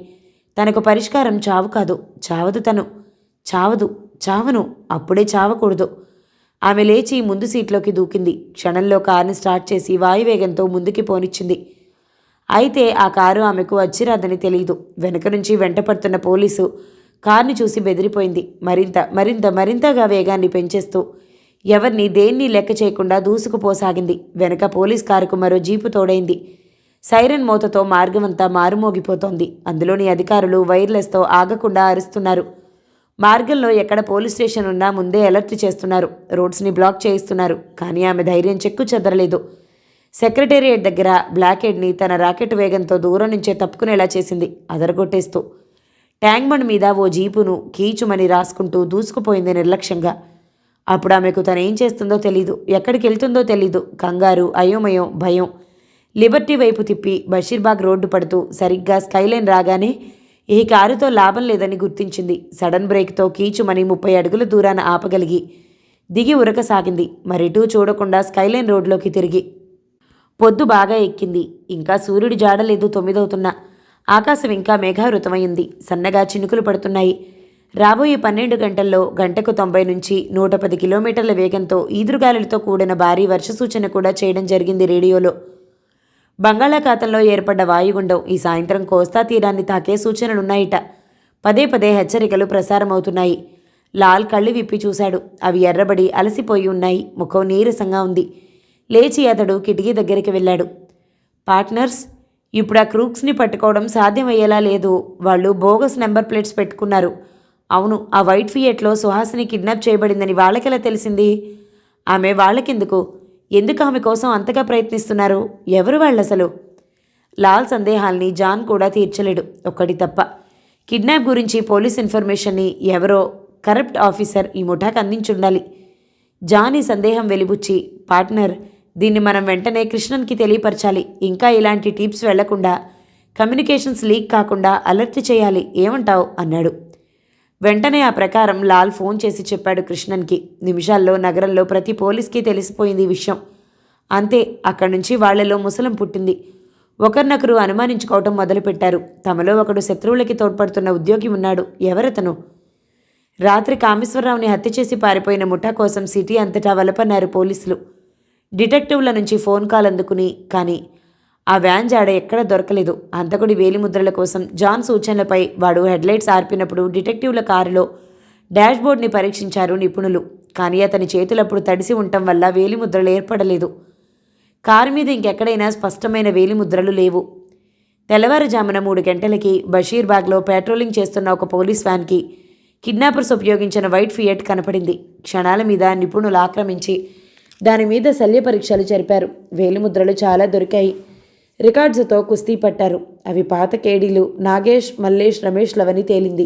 తనకు పరిష్కారం చావు కాదు. చావదు తను. చావదు. చావను. అప్పుడే చావకూడదు. ఆమె లేచి ముందు సీట్లోకి దూకింది. క్షణంలో కారుని స్టార్ట్ చేసి వాయువేగంతో ముందుకి పోనిచ్చింది. అయితే ఆ కారు ఆమెకు వచ్చిరాదని తెలియదు. వెనక నుంచి వెంటపడుతున్న పోలీసు కార్ని చూసి బెదిరిపోయింది. మరింతగా వేగాన్ని పెంచేస్తూ ఎవరిని దేన్ని లెక్క చేయకుండా దూసుకుపోసాగింది. వెనక పోలీస్ కారుకు మరో జీపు తోడైంది. సైరన్ మోతతో మార్గమంతా మారుమోగిపోతోంది. అందులోని అధికారులు వైర్లెస్తో ఆగకుండా అరుస్తున్నారు. మార్గంలో ఎక్కడ పోలీస్ స్టేషన్ ఉన్నా ముందే అలర్ట్ చేస్తున్నారు. రోడ్స్ని బ్లాక్ చేయిస్తున్నారు. కానీ ఆమె ధైర్యం చెక్కు చెదరలేదు. సెక్రటేరియట్ దగ్గర బ్లాకెడ్ని తన రాకెట్ వేగంతో దూరం నుంచే తప్పుకునేలా చేసింది, అదరగొట్టేస్తూ. ట్యాంక్ బండ్ మీద ఓ జీపును కీచుమని రాసుకుంటూ దూసుకుపోయింది నిర్లక్ష్యంగా. అప్పుడు ఆమెకు తనేం చేస్తుందో తెలీదు. ఎక్కడికి వెళ్తుందో తెలీదు. కంగారు, అయోమయం, భయం. లిబర్టీ వైపు తిప్పి బషీర్బాగ్ రోడ్డు పడుతూ సరిగ్గా స్కైలైన్ రాగానే ఈ కారుతో లాభం లేదని గుర్తించింది. సడన్ బ్రేక్తో కీచుమని 30 అడుగుల దూరాన ఆపగలిగి దిగి ఉరకసాగింది. మరిటూ చూడకుండా స్కైలైన్ రోడ్లోకి తిరిగి. పొద్దు బాగా ఎక్కింది. ఇంకా సూర్యుడి జాడలేదు. 9 ఆకాశం ఇంకా మేఘావృతమైంది. సన్నగా చినుకులు పడుతున్నాయి. రాబోయే 12 గంటల్లో గంటకు 90 నుంచి 110 కిలోమీటర్ల వేగంతో ఈదురుగాలులతో కూడిన భారీ వర్ష సూచన కూడా చేయడం జరిగింది రేడియోలో. బంగాళాఖాతంలో ఏర్పడ్డ వాయుగుండం ఈ సాయంత్రం కోస్తా తీరాన్ని తాకే సూచనలున్నాయిట. పదే హెచ్చరికలు ప్రసారమవుతున్నాయి. లాల్ కళ్ళు విప్పి చూశాడు. అవి ఎర్రబడి అలసిపోయి ఉన్నాయి. ముఖం నీరసంగా ఉంది. లేచి అతడు కిటికీ దగ్గరికి వెళ్ళాడు. పార్ట్నర్స్, ఇప్పుడు ఆ క్రూక్స్ని పట్టుకోవడం సాధ్యమయ్యేలా లేదు. వాళ్ళు బోగస్ నెంబర్ ప్లేట్స్ పెట్టుకున్నారు. అవును, ఆ వైట్ ఫియట్లో సుహాసిని కిడ్నాప్ చేయబడిందని వాళ్ళకెలా తెలిసింది? ఆమె వాళ్ళకెందుకు? ఎందుకు ఆమె కోసం అంతగా ప్రయత్నిస్తున్నారు? ఎవరు వాళ్ళసలు? లాల్ సందేహాల్ని జాన్ కూడా తీర్చలేడు, ఒక్కటి తప్ప. కిడ్నాప్ గురించి పోలీస్ ఇన్ఫర్మేషన్ని ఎవరో కరప్ట్ ఆఫీసర్ ఈ ముఠాకు అందించుండాలి. జాన్ ఈ సందేహం వెలిబుచ్చి, పార్ట్నర్, దీన్ని మనం వెంటనే కృష్ణన్కి తెలియపరచాలి. ఇంకా ఇలాంటి టిప్స్ వెళ్లకుండా, కమ్యూనికేషన్స్ లీక్ కాకుండా అలర్ట్ చేయాలి. ఏమంటావు అన్నాడు. వెంటనే ఆ ప్రకారం లాల్ ఫోన్ చేసి చెప్పాడు కృష్ణన్కి. నిమిషాల్లో నగరంలో ప్రతి పోలీస్కి తెలిసిపోయింది ఈ విషయం. అంతే. అక్కడి నుంచి వాళ్లలో ముసలం పుట్టింది. ఒకరినొకరు అనుమానించుకోవటం మొదలుపెట్టారు. తమలో ఒకడు శత్రువులకి తోడ్పడుతున్న ఉద్యోగి ఉన్నాడు. ఎవరతను? రాత్రి కామేశ్వరరావుని హత్య చేసి పారిపోయిన ముఠా కోసం సిటీ అంతటా వలపన్నారు పోలీసులు. డిటెక్టివ్ల నుంచి ఫోన్ కాల్ అందుకుని, కానీ ఆ వ్యాన్ జాడ ఎక్కడా దొరకలేదు. హంతకుడి వేలిముద్రల కోసం జాన్ సూచనలపై వాడు హెడ్లైట్స్ ఆర్పినప్పుడు డిటెక్టివ్ల కారులో డాష్బోర్డ్ని పరీక్షించారు నిపుణులు. కానీ అతని చేతులప్పుడు తడిసి ఉండటం వల్ల వేలిముద్రలు ఏర్పడలేదు. కారు మీద ఇంకెక్కడైనా స్పష్టమైన వేలిముద్రలు లేవు. తెల్లవారుజామున 3 గంటలకి బషీర్బాగ్లో పెట్రోలింగ్ చేస్తున్న ఒక పోలీస్ వ్యాన్కి కిడ్నాపర్స్ ఉపయోగించిన వైట్ ఫియట్ కనపడింది. క్షణాల మీద నిపుణులు ఆక్రమించి దాని మీద శల్య పరీక్షలు జరిపారు. వేలిముద్రలు చాలా దొరికాయి. రికార్డ్స్తో కుస్తీ పట్టారు. అవి పాత కేడీలు నాగేష్, మల్లేష్, రమేష్లవని తేలింది.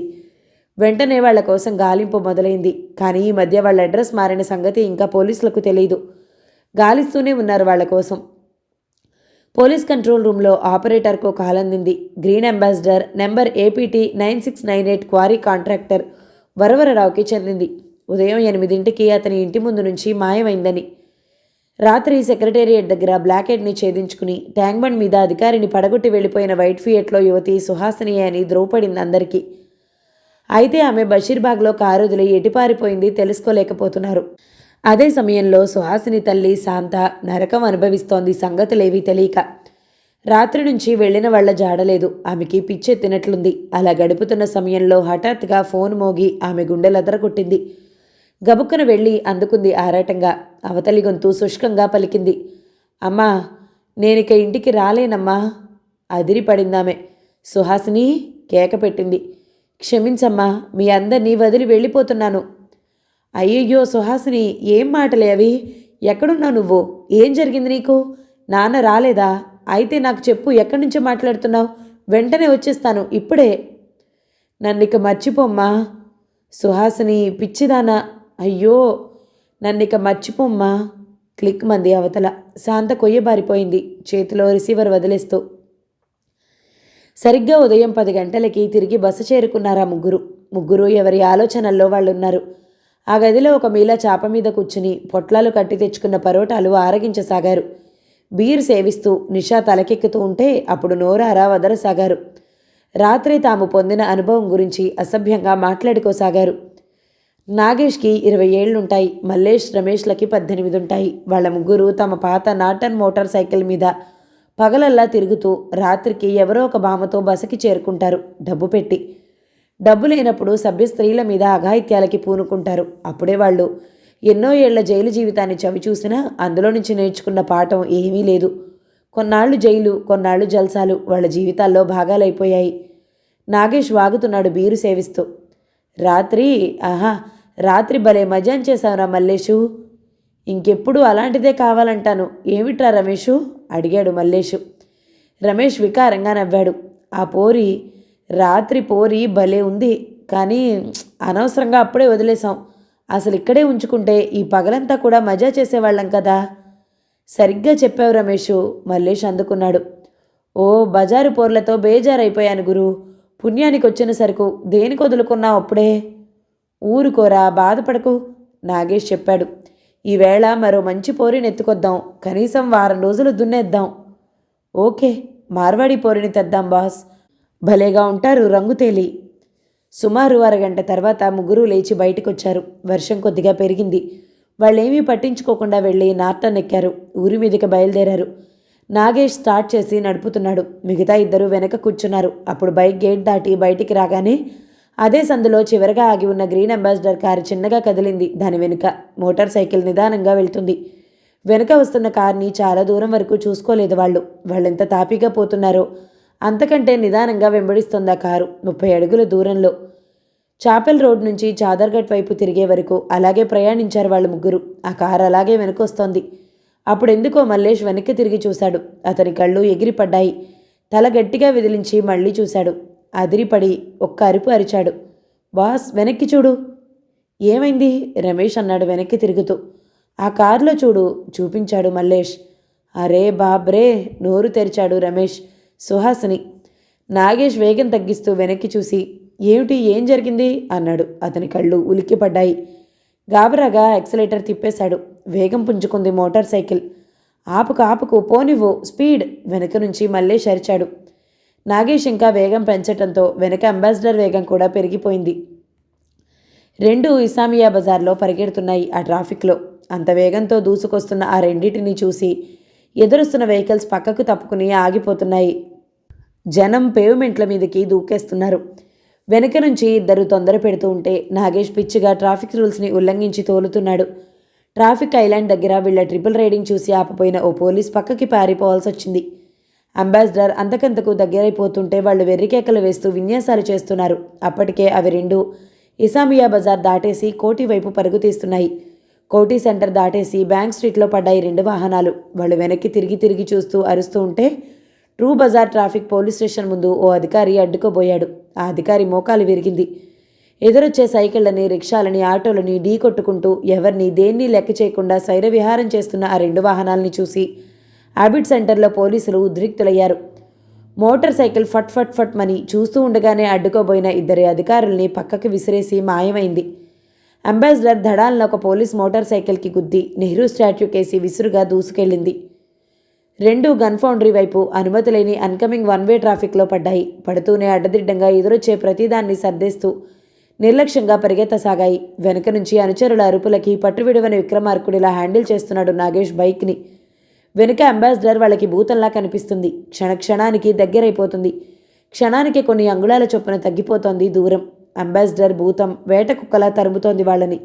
వెంటనే వాళ్ల కోసం గాలింపు మొదలైంది. కానీ ఈ మధ్య వాళ్ళ అడ్రస్ మారిన సంగతి ఇంకా పోలీసులకు తెలియదు. గాలిస్తూనే ఉన్నారు వాళ్ల కోసం. పోలీస్ కంట్రోల్ రూమ్లో ఆపరేటర్కు కాల్ అందింది. Green ambassador number APT 9698 quarry contractor వరవరరావుకి చెందింది. ఉదయం 8 అతని ఇంటి ముందు నుంచి మాయమైందని. రాత్రి సెక్రటేరియట్ దగ్గర బ్లాకెట్ని ఛేదించుకుని ట్యాంక్ బండ్ మీద అధికారిని పడగొట్టి వెళ్ళిపోయిన వైట్ ఫియట్లో యువతి సుహాసిని అని ద్రోపడింది అందరికీ. అయితే ఆమె బషీర్బాగ్లో కారు వదిలి ఎటిపారిపోయింది తెలుసుకోలేకపోతున్నారు. అదే సమయంలో సుహాసిని తల్లి శాంత నరకం అనుభవిస్తోంది సంగతులేవీ తెలియక. రాత్రి నుంచి వెళ్ళిన వాళ్ల జాడలేదు. ఆమెకి పిచ్చెత్తినట్లుంది. అలా గడుపుతున్న సమయంలో హఠాత్తుగా ఫోన్ మోగి ఆమె గుండెలదర కొట్టింది. గబుక్కున వెళ్ళి అందుకుంది ఆరాటంగా. అవతలి గొంతు శుష్కంగా పలికింది, అమ్మా, నేనిక ఇంటికి రాలేనమ్మా. అదిరిపడిందామె. సుహాసిని కేక పెట్టింది. క్షమించమ్మా, మీ అందరినీ వదిలి వెళ్ళిపోతున్నాను. అయ్యయ్యో సుహాసిని, ఏం మాటలే అవి? ఎక్కడున్నావు నువ్వు? ఏం జరిగింది నీకు? నాన్న రాలేదా? అయితే నాకు చెప్పు, ఎక్కడి నుంచో మాట్లాడుతున్నావు? వెంటనే వచ్చేస్తాను ఇప్పుడే. నన్నిక మర్చిపోమ్మా. సుహాసిని పిచ్చిదానా, అయ్యో నన్నిక మర్చిపోమ్మా. క్లిక్ మంది అవతల. శాంత కొయ్యబారిపోయింది చేతిలో రిసీవర్ వదిలేస్తూ. సరిగ్గా ఉదయం 10 గంటలకి తిరిగి బస చేరుకున్నారా ముగ్గురు ఎవరి ఆలోచనల్లో వాళ్ళున్నారు. ఆ గదిలో ఒక మీలా చాప మీద కూర్చుని పొట్లాలు కట్టి తెచ్చుకున్న పరోటాలు ఆరగించసాగారు. బీర్ సేవిస్తూ నిషా తలకెక్కుతూ ఉంటే అప్పుడు నోరారా వదలసాగారు. రాత్రి తాము పొందిన అనుభవం గురించి అసభ్యంగా మాట్లాడుకోసాగారు. నాగేష్కి 20 ఏళ్లుంటాయి. మల్లేష్, రమేష్లకి 18 ఉంటాయి. వాళ్ళ ముగ్గురు తమ పాత నాటన్ మోటార్ సైకిల్ మీద పగలల్లా తిరుగుతూ రాత్రికి ఎవరో ఒక భామతో బసకి చేరుకుంటారు డబ్బు పెట్టి. డబ్బు లేనప్పుడు సభ్య స్త్రీల మీద అఘాయిత్యాలకి పూనుకుంటారు. అప్పుడే వాళ్ళు ఎన్నో ఏళ్ల జైలు జీవితాన్ని చవి చూసినా అందులో నుంచి నేర్చుకున్న పాఠం ఏమీ లేదు. కొన్నాళ్లు జైలు, కొన్నాళ్లు జల్సాలు వాళ్ళ జీవితాల్లో భాగాలైపోయాయి. నాగేష్ వాగుతున్నాడు బీరు సేవిస్తూ. రాత్రి భలే మజాన్ చేశావురా మల్లేషు. ఇంకెప్పుడు అలాంటిదే కావాలంటాను. ఏమిట్రా రమేషు అడిగాడు మల్లేషు. రమేష్ వికారంగా నవ్వాడు. ఆ రాత్రి పోరి భలే ఉంది, కానీ అనవసరంగా అప్పుడే వదిలేశాం. అసలు ఇక్కడే ఉంచుకుంటే ఈ పగలంతా కూడా మజా చేసేవాళ్ళం కదా. సరిగ్గా చెప్పావు రమేషు, మల్లేష్ అందుకున్నాడు. ఓ బజారు పోర్లతో బేజారైపోయాను గురు. పుణ్యానికి వచ్చిన సరుకు దేనికి వదులుకున్నావు అప్పుడే? ఊరుకోరా, బాధపడకు, నాగేష్ చెప్పాడు. ఈవేళ మరో మంచి పోరిని ఎత్తుకొద్దాం. కనీసం వారం రోజులు దున్నేద్దాం. ఓకే, మార్వాడి పోరిని తెద్దాం బాస్. భలేగా ఉంటారు రంగు తేలి. సుమారు అరగంట తర్వాత ముగ్గురు లేచి బయటకొచ్చారు. వర్షం కొద్దిగా పెరిగింది. వాళ్ళేమీ పట్టించుకోకుండా వెళ్ళి నార్టన్ ఎక్కారు. ఊరి మీదకి బయలుదేరారు. నాగేష్ స్టార్ట్ చేసి నడుపుతున్నాడు. మిగతా ఇద్దరు వెనక కూర్చున్నారు. అప్పుడు బైక్ గేట్ దాటి బయటికి రాగానే అదే సందులో చివరగా ఆగి ఉన్న గ్రీన్ అంబాసిడర్ కారు చిన్నగా కదిలింది. దాని వెనుక మోటార్ సైకిల్ నిదానంగా వెళ్తుంది. వెనుక వస్తున్న కార్ని చాలా దూరం వరకు చూసుకోలేదు వాళ్ళెంత తాపీగా పోతున్నారో అంతకంటే నిదానంగా వెంబడిస్తుంది ఆ కారు. 30 అడుగుల దూరంలో చాపెల్ రోడ్ నుంచి చాదర్ఘట్ వైపు తిరిగే వరకు అలాగే ప్రయాణించారు వాళ్ళు ముగ్గురు. ఆ కారు అలాగే వెనుకొస్తోంది. అప్పుడెందుకో మల్లేష్ వెనక్కి తిరిగి చూశాడు. అతని కళ్ళు ఎగిరిపడ్డాయి. తల గట్టిగా విదిలించి మళ్ళీ చూశాడు. అదిరిపడి ఒక్క అరుపు అరిచాడు. బాస్, వెనక్కి చూడు. ఏమైంది? రమేష్ అన్నాడు వెనక్కి తిరుగుతూ. ఆ కారులో చూడు, చూపించాడు మల్లేష్. అరే బాబ్రే, నోరు తెరిచాడు రమేష్. సుహాసిని. నాగేష్ వేగం తగ్గిస్తూ వెనక్కి చూసి, ఏమిటి, ఏం జరిగింది అన్నాడు. అతని కళ్ళు ఉలిక్కిపడ్డాయి. గాబరాగా యాక్సిలేటర్ తిప్పేశాడు. వేగం పుంజుకుంది మోటార్ సైకిల్. ఆపుకు, పోనివ్వు, స్పీడ్. వెనక నుంచి మల్లేష్ అరిచాడు. నాగేష్ ఇంకా వేగం పెంచటంతో వెనక అంబాసిడర్ వేగం కూడా పెరిగిపోయింది. 2 ఇసామియా బజార్లో పరిగెడుతున్నాయి. ఆ ట్రాఫిక్లో అంత వేగంతో దూసుకొస్తున్న ఆ రెండింటిని చూసి ఎదురొస్తున్న వెహికల్స్ పక్కకు తప్పుకుని ఆగిపోతున్నాయి. జనం పేవ్మెంట్ల మీదకి దూకేస్తున్నారు. వెనక నుంచి ఇద్దరు తొందర పెడుతూ ఉంటే నాగేష్ పిచ్చిగా ట్రాఫిక్ రూల్స్ని ఉల్లంఘించి తోలుతున్నాడు. ట్రాఫిక్ ఐలాండ్ దగ్గర వీళ్ళ ట్రిపుల్ రైడింగ్ చూసి ఆపపోయిన ఓ పోలీస్ పక్కకి పారిపోవాల్సి వచ్చింది. అంబాసిడర్ అంతకంతకు దగ్గరైపోతుంటే వాళ్ళు వెర్రికేకలు వేస్తూ విన్యాసాలు చేస్తున్నారు. అప్పటికే అవి 2 ఇసామియా బజార్ దాటేసి కోటి వైపు పరుగు తీస్తున్నాయి. కోటి సెంటర్ దాటేసి బ్యాంక్ స్ట్రీట్లో పడ్డాయి 2 వాహనాలు. వాళ్ళు వెనక్కి తిరిగి చూస్తూ అరుస్తూ ఉంటే Troop Bazaar traffic police station ముందు ఓ అధికారి అడ్డుకోబోయాడు. ఆ అధికారి మోకాలు విరిగింది. ఎదురొచ్చే సైకిళ్లని, రిక్షాలని, ఆటోలని ఢీ కొట్టుకుంటూ ఎవరిని దేన్ని లెక్క చేయకుండా శైర విహారం చేస్తున్న ఆ 2 వాహనాలని చూసి అబిడ్ సెంటర్లో పోలీసులు ఉద్రిక్తులయ్యారు. మోటార్ సైకిల్ ఫట్ ఫట్ ఫట్ మని చూస్తూ ఉండగానే అడ్డుకోబోయిన 2 అధికారుల్ని పక్కకి విసిరేసి మాయమైంది. అంబాసిడర్ ధడాలను ఒక పోలీస్ మోటార్ సైకిల్కి గుద్ది నెహ్రూ స్టాట్యూ కేసి విసురుగా దూసుకెళ్ళింది. రెండు గన్ ఫౌండరీ వైపు అనుమతి లేని అన్కమింగ్ వన్ వే ట్రాఫిక్లో పడ్డాయి. పడుతూనే అడ్డదిడ్డంగా ఎదురొచ్చే ప్రతిదాన్ని సర్దేస్తూ నిర్లక్ష్యంగా పరిగెత్తసాగాయి. వెనుక నుంచి అనుచరుల అరుపులకి పట్టువిడవని విక్రమార్కుడిలా హ్యాండిల్ చేస్తున్నాడు నాగేష్ బైక్ని. వెనుక అంబాసిడర్ వాళ్ళకి భూతంలా కనిపిస్తుంది. క్షణానికి దగ్గరైపోతుంది. క్షణానికి కొన్ని అంగుళాల చొప్పున తగ్గిపోతోంది దూరం. అంబాసిడర్ భూతం వేట కుక్కలా తరుముతోంది వాళ్ళని.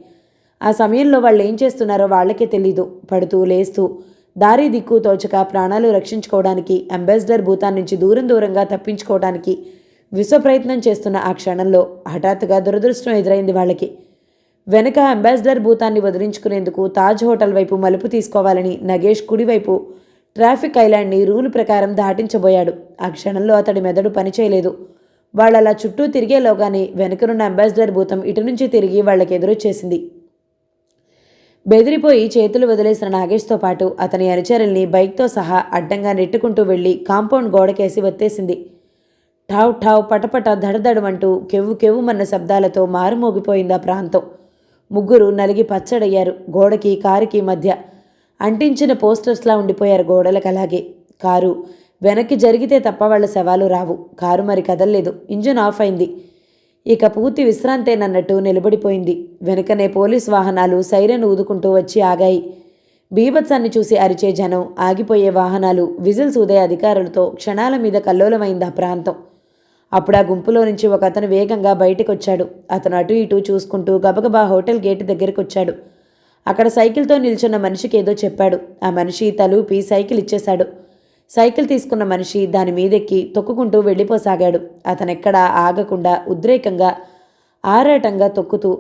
ఆ సమయంలో వాళ్ళు ఏం చేస్తున్నారో వాళ్ళకే తెలీదు. పడుతూ లేస్తూ దారి దిక్కు తోచక ప్రాణాలు రక్షించుకోవడానికి, అంబాసిడర్ భూతాన్ని నుంచి దూరంగా తప్పించుకోవడానికి విశ్వప్రయత్నం చేస్తున్న ఆ క్షణంలో హఠాత్తుగా దురదృష్టం ఎదురైంది వాళ్ళకి. వెనక అంబాసిడర్ భూతాన్ని వదిలించుకునేందుకు తాజ్ హోటల్ వైపు మలుపు తీసుకోవాలని నగేష్ కుడివైపు ట్రాఫిక్ ఐలాండ్ని రూల్ ప్రకారం దాటించబోయాడు. ఆ క్షణంలో అతడి మెదడు పనిచేయలేదు. వాళ్ళలా చుట్టూ తిరిగేలోగానే వెనుకనున్న అంబాసిడర్ భూతం ఇటు నుంచి తిరిగి వాళ్ళకి ఎదురొచ్చేసింది. బెదిరిపోయి చేతులు వదిలేసిన నాగేష్తో పాటు అతని అనుచరుల్ని బైక్తో సహా అడ్డంగా నెట్టుకుంటూ వెళ్ళి కాంపౌండ్ గోడకేసి వత్తేసింది. ఠావ్ ఠావ్ పటపట దడదడమంటూ కెవ్వుమన్న శబ్దాలతో మారుమోగిపోయింది ఆ ప్రాంతం. ముగ్గురు నలిగి పచ్చడయ్యారు. గోడకి కారుకి మధ్య అంటించిన పోస్టర్స్లా ఉండిపోయారు గోడలకు. అలాగే కారు వెనక్కి జరిగితే తప్ప వాళ్ళ శవాలు రావు. కారు మరి కదల్లేదు. ఇంజిన్ ఆఫ్ అయింది. ఇక పూర్తి విశ్రాంతేనన్నట్టు నిలబడిపోయింది. వెనుకనే పోలీస్ వాహనాలు సైరన్ ఊదుకుంటూ వచ్చి ఆగాయి. బీభత్సాన్ని చూసి అరిచే జనం, ఆగిపోయే వాహనాలు, విజిల్స్ ఊదే అధికారులతో క్షణాల మీద కల్లోలమైంది ఆ ప్రాంతం. అప్పుడు ఆ గుంపులో నుంచి ఒక అతను వేగంగా బయటకొచ్చాడు. అతను అటు ఇటు చూసుకుంటూ గబగబా హోటల్ గేటు దగ్గరికి వచ్చాడు. అక్కడ సైకిల్తో నిల్చున్న మనిషికి ఏదో చెప్పాడు. ఆ మనిషి తలూపి సైకిల్ ఇచ్చేశాడు. సైకిల్ తీసుకున్న మనిషి దాని మీదెక్కి తొక్కుకుంటూ వెళ్ళిపోసాగాడు. అతనెక్కడా ఆగకుండా ఉద్రేకంగా ఆరాటంగా తొక్కుతూ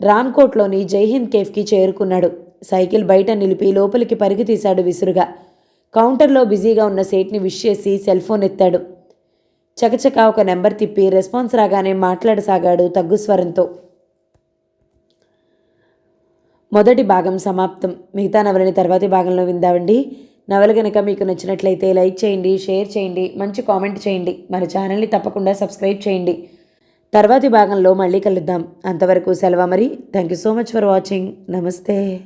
రామ్కోట్లోని జైహింద్ కేఫ్కి చేరుకున్నాడు. సైకిల్ బయట నిలిపి లోపలికి పరుగు తీశాడు విసురుగా. కౌంటర్లో బిజీగా ఉన్న సేట్ని విష్ చేసి సెల్ ఫోన్ ఎత్తాడు. చకచకా ఒక నెంబర్ తిప్పి రెస్పాన్స్ రాగానే మాట్లాడసాగాడు తగ్గుస్వరంతో. మొదటి భాగం సమాప్తం. మిగతా నవలని తర్వాతి భాగంలో విందామండి. నవల కనుక మీకు నచ్చినట్లయితే లైక్ చేయండి, షేర్ చేయండి, మంచి కామెంట్ చేయండి. మన ఛానల్ని తప్పకుండా సబ్స్క్రైబ్ చేయండి. తర్వాతి భాగంలో మళ్ళీ కలుద్దాం. అంతవరకు సెలవు మరి. Thank you so much for watching. నమస్తే.